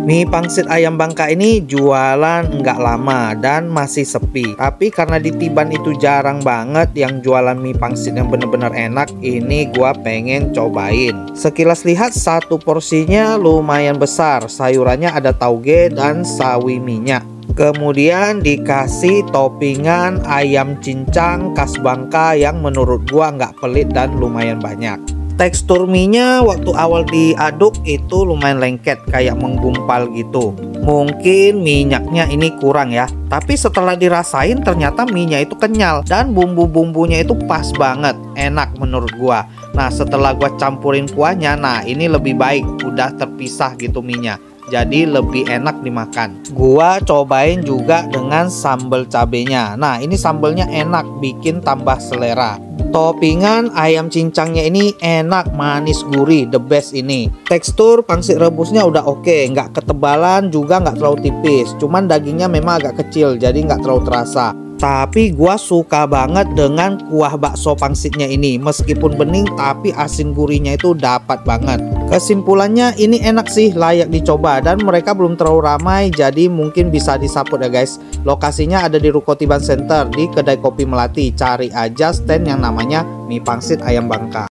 Mie pangsit ayam Bangka ini jualan nggak lama dan masih sepi. Tapi karena di Tiban itu jarang banget yang jualan mie pangsit yang bener-bener enak, ini gua pengen cobain. Sekilas lihat satu porsinya lumayan besar. Sayurannya ada tauge dan sawi minyak. Kemudian dikasih toppingan ayam cincang khas Bangka yang menurut gua nggak pelit dan lumayan banyak. Tekstur mie-nya waktu awal diaduk itu lumayan lengket, kayak menggumpal gitu. Mungkin minyaknya ini kurang ya. Tapi setelah dirasain ternyata mie-nya itu kenyal dan bumbu-bumbunya itu pas banget, enak menurut gua. Nah, setelah gua campurin kuahnya, nah ini lebih baik, udah terpisah gitu mie-nya. Jadi lebih enak dimakan. Gua cobain juga dengan sambal cabenya. Nah, ini sambelnya enak, bikin tambah selera. Toppingan ayam cincangnya ini enak, manis, gurih, the best ini. Tekstur pangsit rebusnya udah oke, nggak ketebalan juga nggak terlalu tipis. Cuman dagingnya memang agak kecil, jadi nggak terlalu terasa. Tapi gua suka banget dengan kuah bakso pangsitnya ini. Meskipun bening tapi asin gurihnya itu dapat banget. Kesimpulannya ini enak sih, layak dicoba. Dan mereka belum terlalu ramai, jadi mungkin bisa disaput ya guys. Lokasinya ada di Ruko Tiban Center di kedai kopi Melati. Cari aja stand yang namanya mie pangsit ayam Bangka.